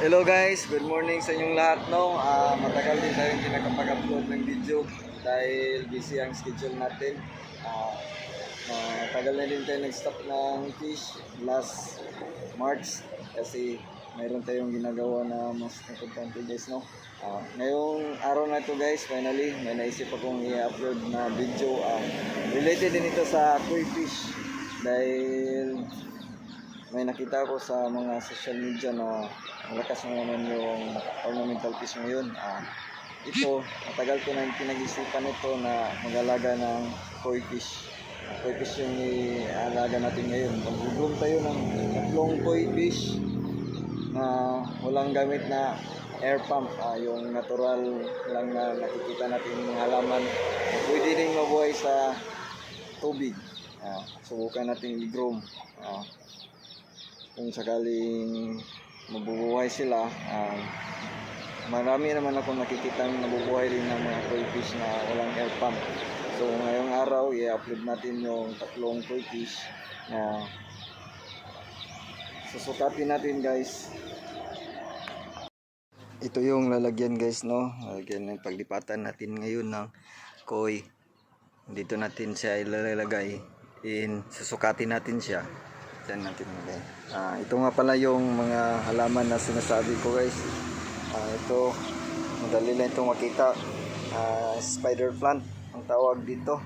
Hello guys, good morning sa inyong lahat no. Matagal din tayo hindi nakapag-upload ng video dahil busy ang schedule natin. Matagal na din tayo nag-stop ng fish last March kasi mayroon tayong ginagawa na mas importante guys no. Ngayong araw na ito guys, finally may naisip akong i-upload na video related din ito sa koi fish dahil may nakita ko sa mga social media na malakas naman yung ornamental fish ngayon. Ito, matagal ko na pinag-isipan ito na mag-alaga ng koi fish. Koi fish yung i-alaga natin ngayon. Mag-groom tayo ng tatlong koi fish na walang gamit na air pump. Yung natural lang na nakikita natin yung halaman. Pwede din mabuhay sa tubig. Subukan natin i-groom. Kung sakaling mabubuhay sila, marami naman ako nakikitang nabubuhay rin ng mga koi fish na walang air pump. So ngayong araw i-upload natin yung tatlong koi fish na susukatin natin guys. Ito yung lalagyan guys no, lalagyan ng paglipatan natin ngayon ng koi. Dito natin siya ilalagay, susukatin natin siya. Diyan natin magay. Ito nga pala yung mga halaman na sinasabi ko guys. Ito, madali lang itong makita. Spider plant ang tawag dito.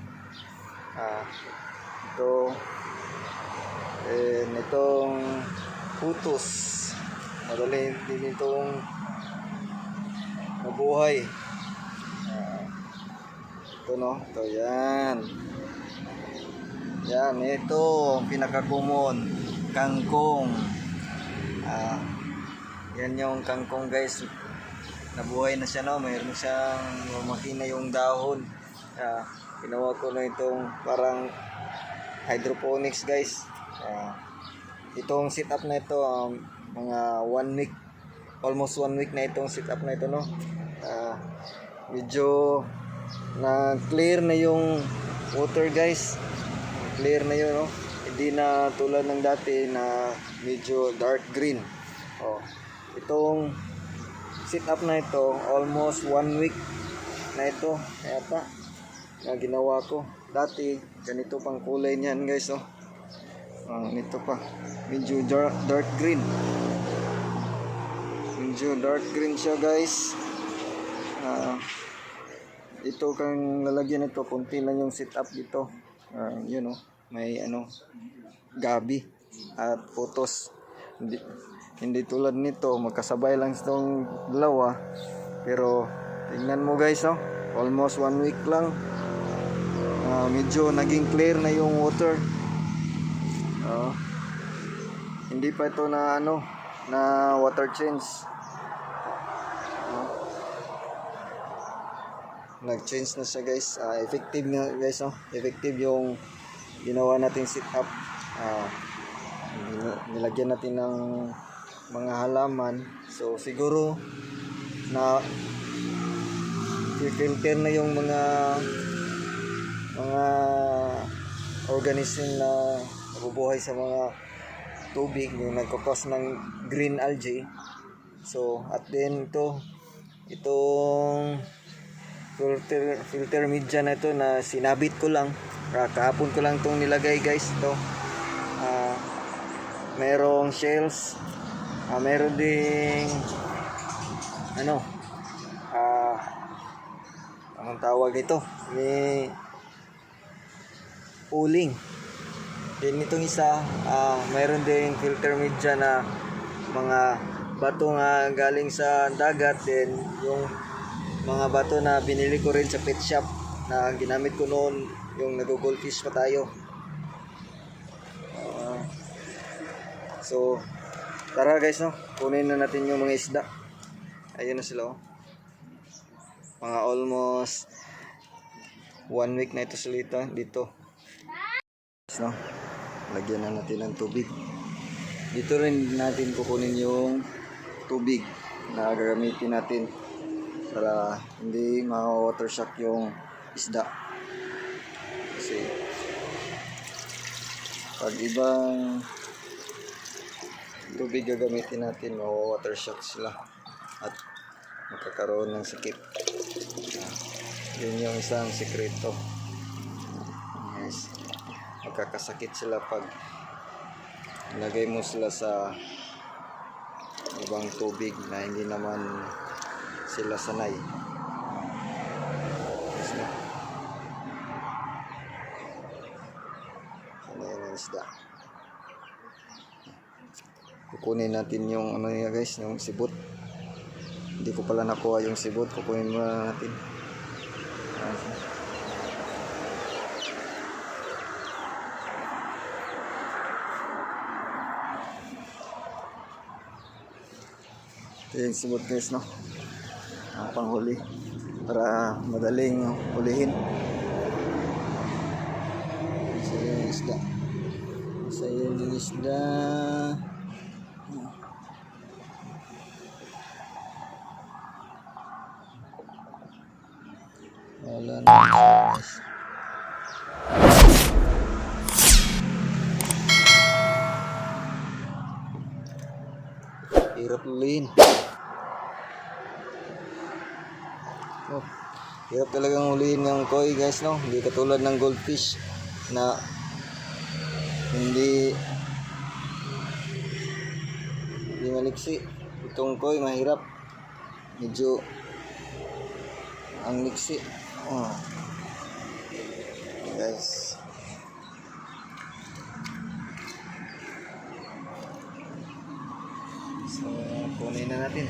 Itong putos. Madali din itong mabuhay. Ito no, ito yan. Yan, ito pinaka-common, kangkong. Yan yung kangkong guys. Nabuhay na siya no, mayroon siyang makina yung dahon. Ginawa ko na itong parang hydroponics guys. Itong setup na ito, mga 1 week, almost 1 week na itong setup na ito no. Medyo na clear na yung water guys. Clear na yun no? Hindi na tulad ng dati na medyo dark green. Itong setup na ito almost 1 week na ito yata na ginawa ko. Dati ganito pang kulay niyan guys oh. Nito pa medyo dark green, medyo dark green siya guys. Ito kang lalagyan nito, konti lang yung setup dito. Yun know, may gabi at putos. Hindi tulad nito magkasabay lang itong dalawa, pero tingnan mo guys oh, almost 1 week lang, medyo naging clear na yung water. Hindi pa ito na na water change. Nag-change na siya guys. Effective nga guys oh. Effective yung ginawa natin sit up. Nilagyan natin ng mga halaman. So siguro na filter na yung mga organism na nabubuhay sa mga tubig, yung nagkakos ng green algae. So at then itong filter media na ito na sinabit ko lang, kahapon ko lang itong nilagay guys. Ito merong shells, meron ding anong tawag ito, may uling din itong isa. Mayroon ding filter media na mga bato nga galing sa dagat, din yung mga bato na binili ko rin sa pet shop na ginamit ko noon yung nag-goldfish pa tayo. So tara guys no, kunin na natin yung mga isda. Ayun na sila oh. Mga almost 1 week na ito sila dito no. Lagyan na natin ng tubig. Dito rin natin kukunin yung tubig na gagamitin natin para hindi ma-water shock yung isda. Kasi pag tubig gagamitin natin, water shock sila at magkakaroon ng sakit. Yun yung isang sikreto. Yes. Magkakasakit sila pag lagay mo sila sa ibang tubig na hindi naman sila sanay. Yes, no? Sanay ng isda. Kukunin natin yung ano niya guys, yung sibot. Hindi ko pala nakuha yung sibot. Kukunin muna natin. Ito yung sibot guys, no? Panghuli para madaling hulihin. Isa yung isda. Isa yung isda. Wala na guys. Hirap hulihin. Oh, hirap talagang hulihin ng koi guys, no? Hindi katulad ng goldfish na hindi maliksi. Itong koi mahirap. Medyo ang liksi. Oh. Guys. So, kunin na natin.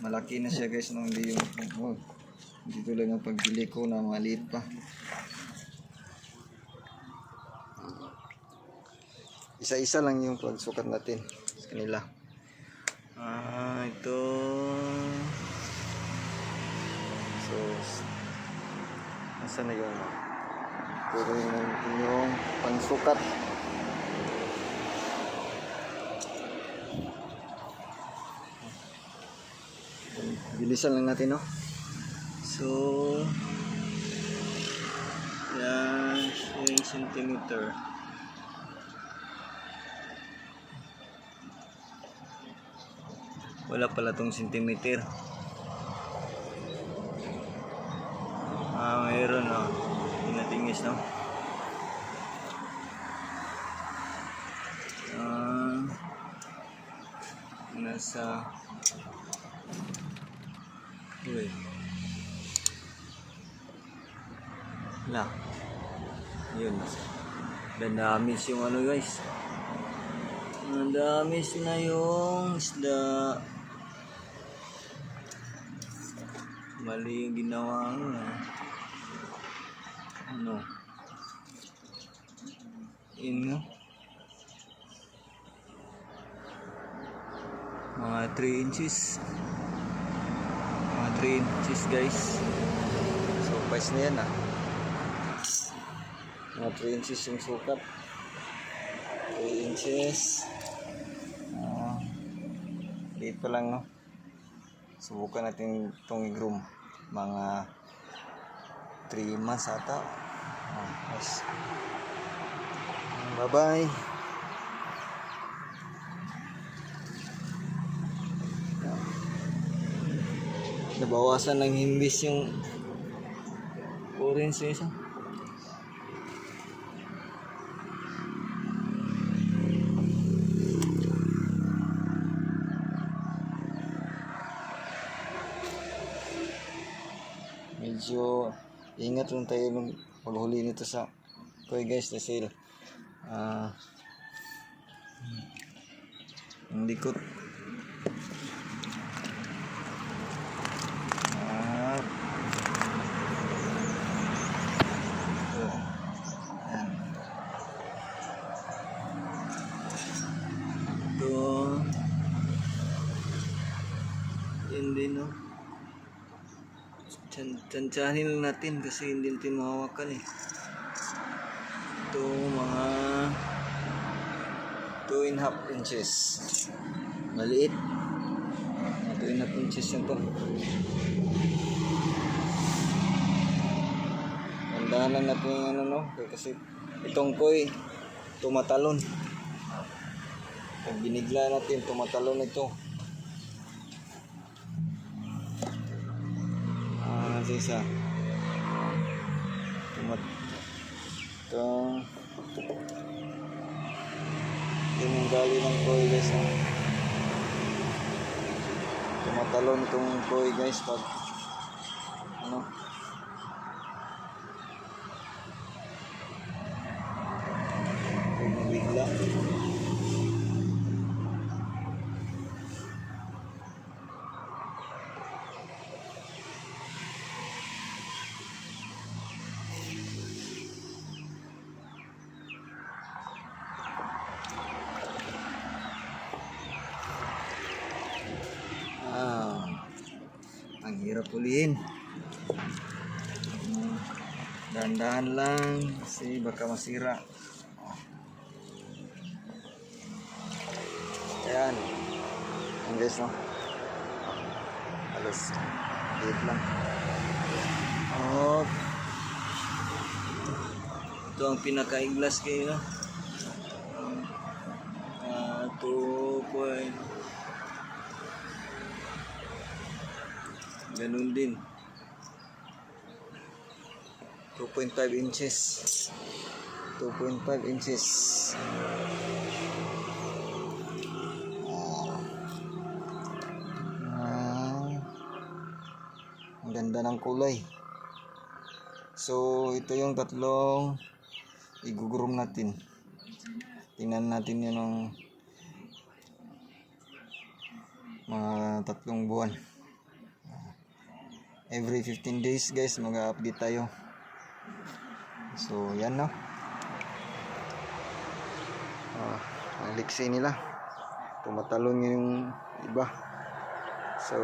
Malaki na siya guys, no? Hindi yung hindi tulad ng pagbili ko na maliit pa. Isa-isa lang yung pagsukat natin sa kanila. Ito. So, nasaan na yung puro yung pangsukat. Bilisan lang natin, no? So, yan yung centimeter. Wala pala tong centimeter. Mayroon, no? Tinatingis, no? Nasa uy. Wala. Yun. Dandamis yung ano guys. Dandamis na yung isda. Mali yung ginawa ko. Ano? Yun nga. Mga 3 inches. Mga 3 inches guys. So, price na yan Mga 3 inches yung sukat. 3 inches. Dito lang, no? Subukan natin itong i-groom. Mga 3 months ata. Yes. Bye-bye. Nabawasan ng himbis yung orange isa. Medyo ingat lang tayo maghuli nito sa koi guys dahil ang likot. Hindi, no? Tsansyahin lang natin kasi hindi natin mahawakan Ito mga 2.5 inches. Maliit. 2.5 inches yan to. Dahan lang natin yung ano, no? Kasi itong koi, tumatalon. Pag binigla natin, tumatalon ito. Isa. Itong yung gali ng koi guys, ha? Tumatalon itong koi guys pag ano, pag nabigla. Ang hirap ulihin. Dahan-dahan lang kasi baka masira. Ayan. Ayan guys, no? Alas. Date lang. Oh. Ito ang pinaka-iglas kayo, no? 2 point. Ganun din. 2.5 inches. 2.5 inches. Ang ganda ng kulay. So, ito yung tatlong igugurom natin. Tingnan natin yun ng mga 3 buwan. Every 15 days guys, mag-update tayo. So, yan, no? Ang liksi nila. Tumatalon yung iba. So,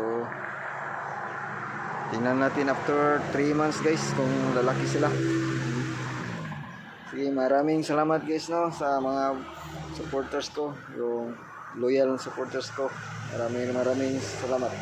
tingnan natin after 3 months guys kung lalaki sila. Sige, maraming salamat guys, no, sa mga supporters ko, yung loyal supporters ko. Maraming salamat.